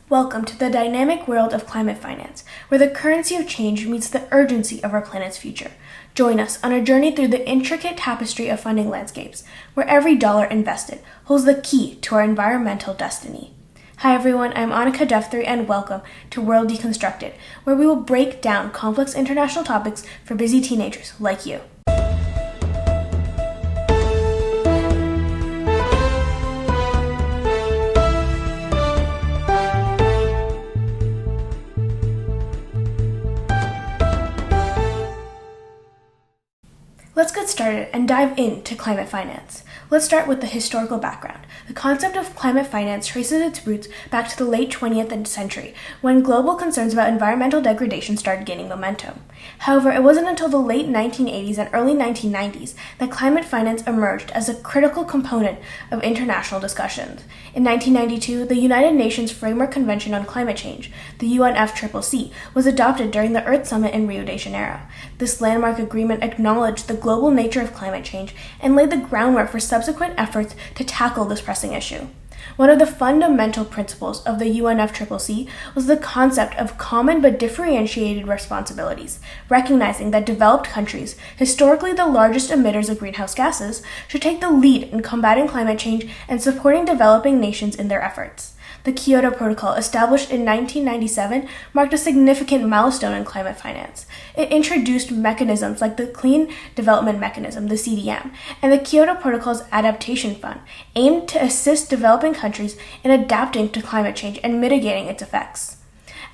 Welcome to the dynamic world of climate finance, where the currency of change meets the urgency of our planet's future. Join us on a journey through the intricate tapestry of funding landscapes, where every dollar invested holds the key to our environmental destiny. Hi everyone, I'm Annika Defthrey and welcome to World Deconstructed, where we will break down complex international topics for busy teenagers like you. Let's get started and dive into climate finance. Let's start with the historical background. The concept of climate finance traces its roots back to the late 20th century, when global concerns about environmental degradation started gaining momentum. However, it wasn't until the late 1980s and early 1990s that climate finance emerged as a critical component of international discussions. In 1992, the United Nations Framework Convention on Climate Change, the UNFCCC, was adopted during the Earth Summit in Rio de Janeiro. This landmark agreement acknowledged the global nature of climate change and laid the groundwork for subsequent efforts to tackle this pressing issue. One of the fundamental principles of the UNFCCC was the concept of common but differentiated responsibilities, recognizing that developed countries, historically the largest emitters of greenhouse gases, should take the lead in combating climate change and supporting developing nations in their efforts. The Kyoto Protocol, established in 1997, marked a significant milestone in climate finance. It introduced mechanisms like the Clean Development Mechanism, the CDM, and the Kyoto Protocol's Adaptation Fund, aimed to assist developing countries in adapting to climate change and mitigating its effects.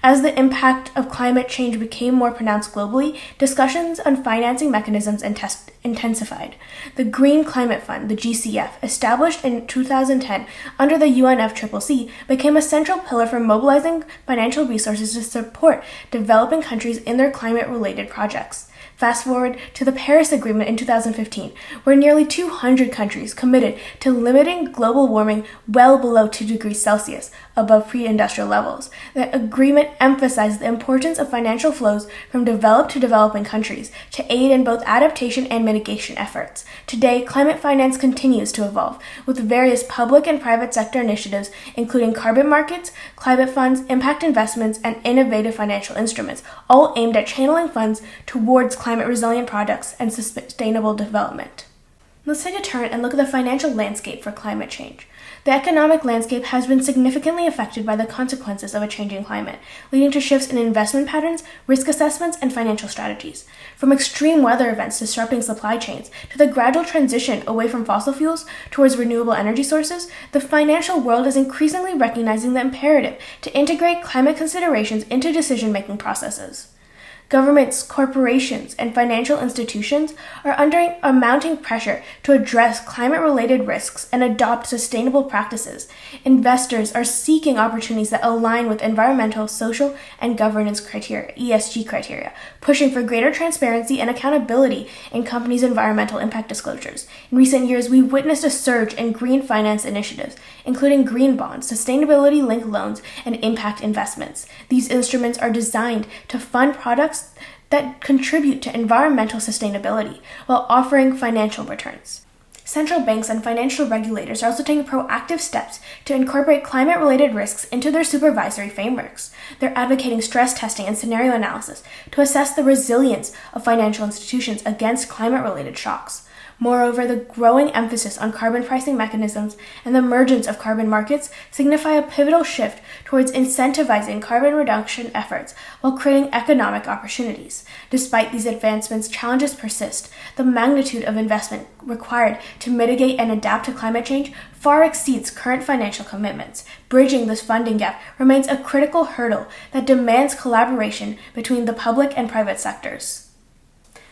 As the impact of climate change became more pronounced globally, discussions on financing mechanisms intensified. The Green Climate Fund, the GCF, established in 2010 under the UNFCCC, became a central pillar for mobilizing financial resources to support developing countries in their climate-related projects. Fast forward to the Paris Agreement in 2015, where nearly 200 countries committed to limiting global warming well below 2 degrees Celsius, above pre-industrial levels. The agreement emphasized the importance of financial flows from developed to developing countries to aid in both adaptation and mitigation efforts. Today, climate finance continues to evolve, with various public and private sector initiatives, including carbon markets, climate funds, impact investments, and innovative financial instruments, all aimed at channeling funds towards climate-resilient products and sustainable development. Let's take a turn and look at the financial landscape for climate change. The economic landscape has been significantly affected by the consequences of a changing climate, leading to shifts in investment patterns, risk assessments, and financial strategies. From extreme weather events disrupting supply chains to the gradual transition away from fossil fuels towards renewable energy sources, the financial world is increasingly recognizing the imperative to integrate climate considerations into decision-making processes. Governments, corporations, and financial institutions are under a mounting pressure to address climate-related risks and adopt sustainable practices. Investors are seeking opportunities that align with environmental, social, and governance criteria, ESG criteria, pushing for greater transparency and accountability in companies' environmental impact disclosures. In recent years, we've witnessed a surge in green finance initiatives, including green bonds, sustainability-linked loans, and impact investments. These instruments are designed to fund products that contribute to environmental sustainability while offering financial returns. Central banks and financial regulators are also taking proactive steps to incorporate climate-related risks into their supervisory frameworks. They're advocating stress testing and scenario analysis to assess the resilience of financial institutions against climate-related shocks. Moreover, the growing emphasis on carbon pricing mechanisms and the emergence of carbon markets signify a pivotal shift towards incentivizing carbon reduction efforts while creating economic opportunities. Despite these advancements, challenges persist. The magnitude of investment required to mitigate and adapt to climate change far exceeds current financial commitments. Bridging this funding gap remains a critical hurdle that demands collaboration between the public and private sectors.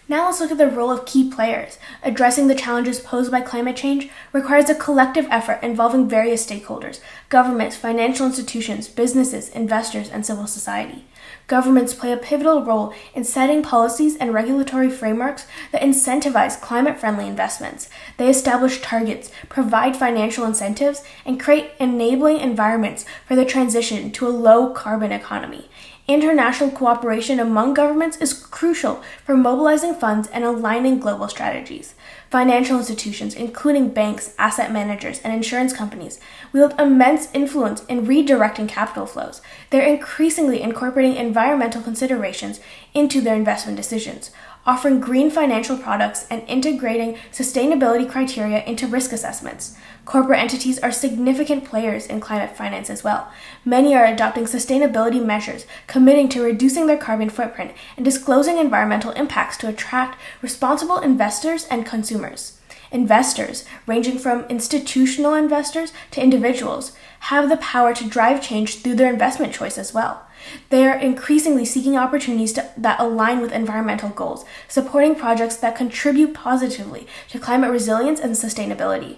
Now let's look at the role of key players. Addressing the challenges posed by climate change requires a collective effort involving various stakeholders: governments, financial institutions, businesses, investors, and civil society. Governments play a pivotal role in setting policies and regulatory frameworks that incentivize climate-friendly investments. They establish targets, provide financial incentives, and create enabling environments for the transition to a low-carbon economy. International cooperation among governments is crucial for mobilizing funds and aligning global strategies. Financial institutions, including banks, asset managers, and insurance companies, wield immense influence in redirecting capital flows. They're increasingly incorporating environmental considerations into their investment decisions, offering green financial products and integrating sustainability criteria into risk assessments. Corporate entities are significant players in climate finance as well. Many are adopting sustainability measures, committing to reducing their carbon footprint, and disclosing environmental impacts to attract responsible investors and consumers. Investors, ranging from institutional investors to individuals, have the power to drive change through their investment choice as well. They are increasingly seeking opportunities that align with environmental goals, supporting projects that contribute positively to climate resilience and sustainability.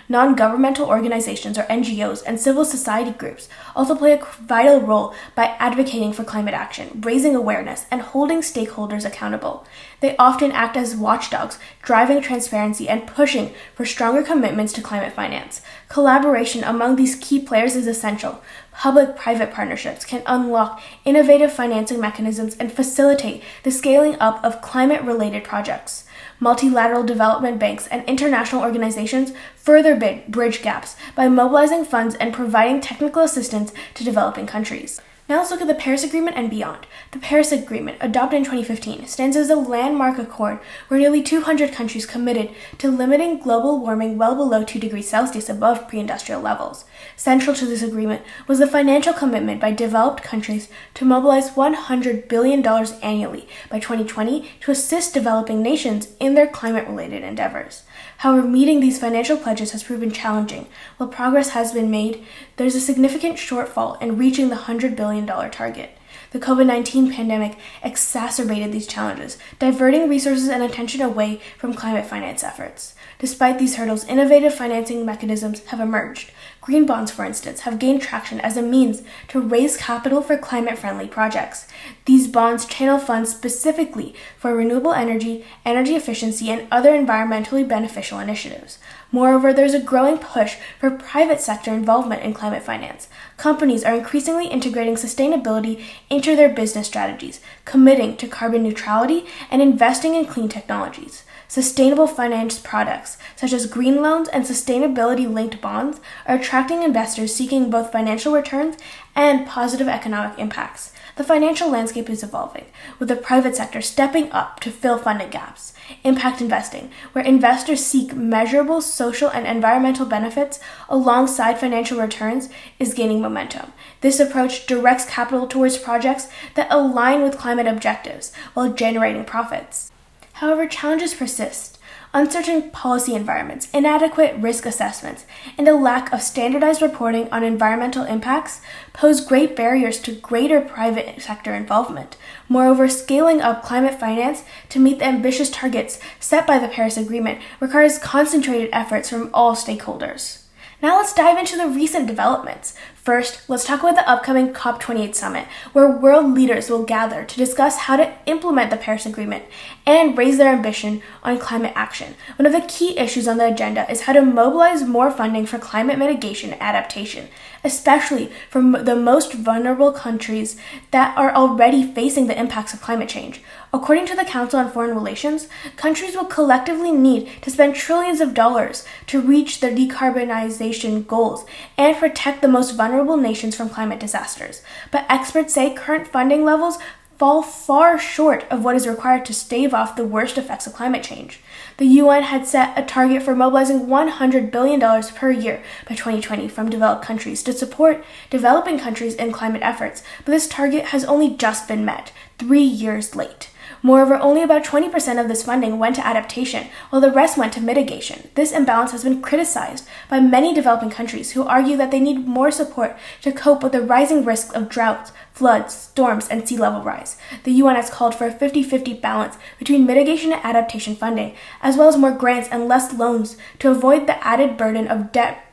Non-governmental organizations or NGOs and civil society groups also play a vital role by advocating for climate action, raising awareness, and holding stakeholders accountable. They often act as watchdogs, driving transparency and pushing for stronger commitments to climate finance. Collaboration among these key players is essential. Public-private partnerships can unlock innovative financing mechanisms and facilitate the scaling up of climate-related projects. Multilateral development banks and international organizations further bridge gaps by mobilizing funds and providing technical assistance to developing countries. Now let's look at the Paris Agreement and beyond. The Paris Agreement, adopted in 2015, stands as a landmark accord where nearly 200 countries committed to limiting global warming well below 2 degrees Celsius above pre-industrial levels. Central to this agreement was the financial commitment by developed countries to mobilize $100 billion annually by 2020 to assist developing nations in their climate-related endeavors. However, meeting these financial pledges has proven challenging. While progress has been made, there's a significant shortfall in reaching the $100 billion target. The COVID-19 pandemic exacerbated these challenges, diverting resources and attention away from climate finance efforts. Despite these hurdles, innovative financing mechanisms have emerged. Green bonds, for instance, have gained traction as a means to raise capital for climate-friendly projects. These bonds channel funds specifically for renewable energy, energy efficiency, and other environmentally beneficial initiatives. Moreover, there's a growing push for private sector involvement in climate finance. Companies are increasingly integrating sustainability into their business strategies, committing to carbon neutrality, and investing in clean technologies. Sustainable finance products, such as green loans and sustainability-linked bonds, are attracting investors seeking both financial returns and positive economic impacts. The financial landscape is evolving, with the private sector stepping up to fill funding gaps. Impact investing, where investors seek measurable social and environmental benefits alongside financial returns, is gaining momentum. This approach directs capital towards projects that align with climate objectives while generating profits. However, challenges persist. Uncertain policy environments, inadequate risk assessments, and a lack of standardized reporting on environmental impacts pose great barriers to greater private sector involvement. Moreover, scaling up climate finance to meet the ambitious targets set by the Paris Agreement requires concentrated efforts from all stakeholders. Now let's dive into the recent developments. First, let's talk about the upcoming COP28 summit, where world leaders will gather to discuss how to implement the Paris Agreement and raise their ambition on climate action. One of the key issues on the agenda is how to mobilize more funding for climate mitigation and adaptation, especially for the most vulnerable countries that are already facing the impacts of climate change. According to the Council on Foreign Relations, countries will collectively need to spend trillions of dollars to reach their decarbonization goals and protect the most vulnerable nations from climate disasters. But experts say current funding levels fall far short of what is required to stave off the worst effects of climate change. The UN had set a target for mobilizing $100 billion per year by 2020 from developed countries to support developing countries in climate efforts, but this target has only just been met, 3 years late. Moreover, only about 20% of this funding went to adaptation, while the rest went to mitigation. This imbalance has been criticized by many developing countries who argue that they need more support to cope with the rising risks of droughts, floods, storms, and sea level rise. The UN has called for a 50-50 balance between mitigation and adaptation funding, as well as more grants and less loans to avoid the added burden of debt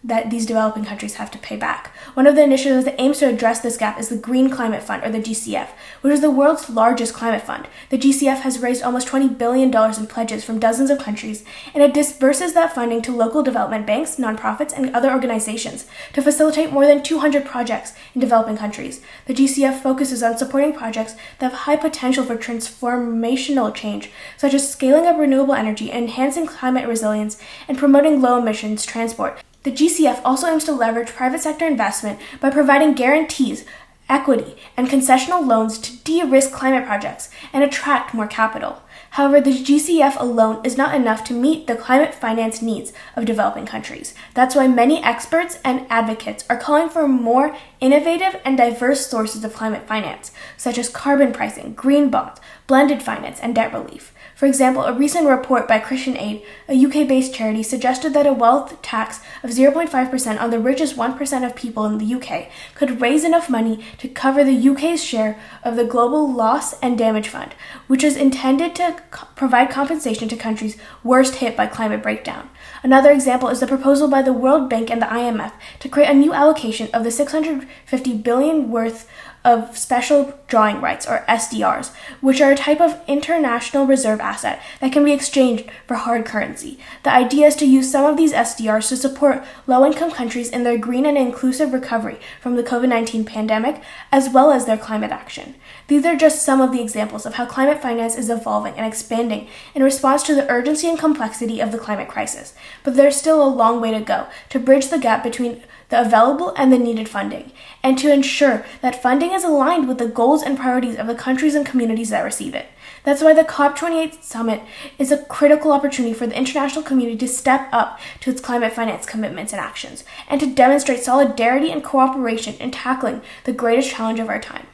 that these developing countries have to pay back. One of the initiatives that aims to address this gap is the Green Climate Fund, or the GCF, which is the world's largest climate fund. The GCF has raised almost $20 billion in pledges from dozens of countries, and it disperses that funding to local development banks, nonprofits, and other organizations to facilitate more than 200 projects in developing countries. The GCF focuses on supporting projects that have high potential for transformational change, such as scaling up renewable energy, enhancing climate resilience, and promoting low-emissions transport. The GCF also aims to leverage private sector investment by providing guarantees, equity, and concessional loans to de-risk climate projects and attract more capital. However, the GCF alone is not enough to meet the climate finance needs of developing countries. That's why many experts and advocates are calling for more innovative and diverse sources of climate finance, such as carbon pricing, green bonds, blended finance, and debt relief. For example, a recent report by Christian Aid, a UK-based charity, suggested that a wealth tax of 0.5% on the richest 1% of people in the UK could raise enough money to cover the UK's share of the Global Loss and Damage Fund, which is intended to provide compensation to countries worst hit by climate breakdown. Another example is the proposal by the World Bank and the IMF to create a new allocation of the $650 billion worth of special drawing rights, or SDRs, which are a type of international reserve asset that can be exchanged for hard currency. The idea is to use some of these SDRs to support low-income countries in their green and inclusive recovery from the COVID-19 pandemic, as well as their climate action. These are just some of the examples of how climate finance is evolving and expanding in response to the urgency and complexity of the climate crisis. But there's still a long way to go to bridge the gap between the available and the needed funding, and to ensure that funding is aligned with the goals and priorities of the countries and communities that receive it. That's why the COP28 summit is a critical opportunity for the international community to step up to its climate finance commitments and actions, and to demonstrate solidarity and cooperation in tackling the greatest challenge of our time.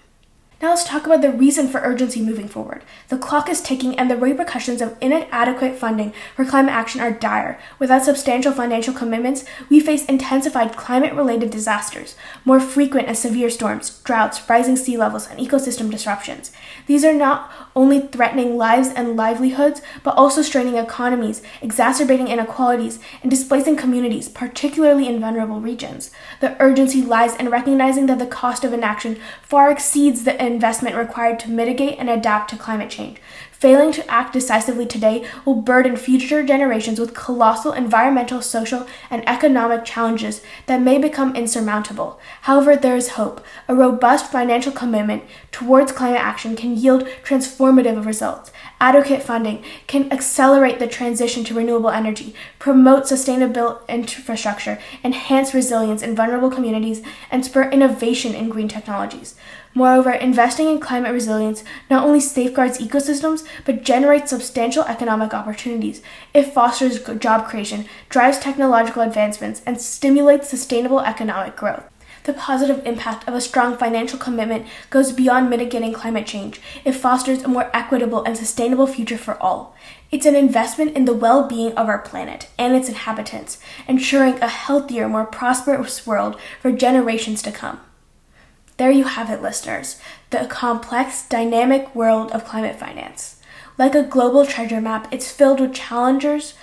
Now let's talk about the reason for urgency moving forward. The clock is ticking, and the repercussions of inadequate funding for climate action are dire. Without substantial financial commitments, we face intensified climate-related disasters, more frequent and severe storms, droughts, rising sea levels, and ecosystem disruptions. These are not only threatening lives and livelihoods, but also straining economies, exacerbating inequalities, and displacing communities, particularly in vulnerable regions. The urgency lies in recognizing that the cost of inaction far exceeds the investment required to mitigate and adapt to climate change. Failing to act decisively today will burden future generations with colossal environmental, social, and economic challenges that may become insurmountable. However, there is hope. A robust financial commitment towards climate action can yield transformative results. Adequate funding can accelerate the transition to renewable energy, promote sustainable infrastructure, enhance resilience in vulnerable communities, and spur innovation in green technologies. Moreover, investing in climate resilience not only safeguards ecosystems, but generates substantial economic opportunities. It fosters job creation, drives technological advancements, and stimulates sustainable economic growth. The positive impact of a strong financial commitment goes beyond mitigating climate change. It fosters a more equitable and sustainable future for all. It's an investment in the well-being of our planet and its inhabitants, ensuring a healthier, more prosperous world for generations to come. There you have it, listeners, the complex, dynamic world of climate finance. Like a global treasure map, it's filled with challengers,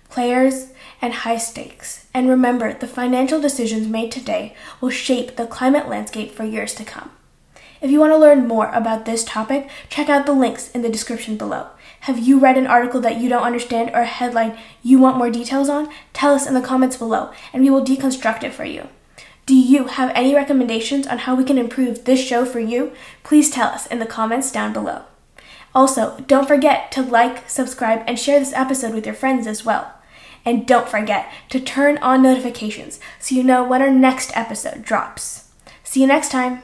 players, and high stakes. And remember, the financial decisions made today will shape the climate landscape for years to come. If you want to learn more about this topic, check out the links in the description below. Have you read an article that you don't understand or a headline you want more details on? Tell us in the comments below, and we will deconstruct it for you. Do you have any recommendations on how we can improve this show for you? Please tell us in the comments down below. Also, don't forget to like, subscribe, and share this episode with your friends as well. And don't forget to turn on notifications so you know when our next episode drops. See you next time.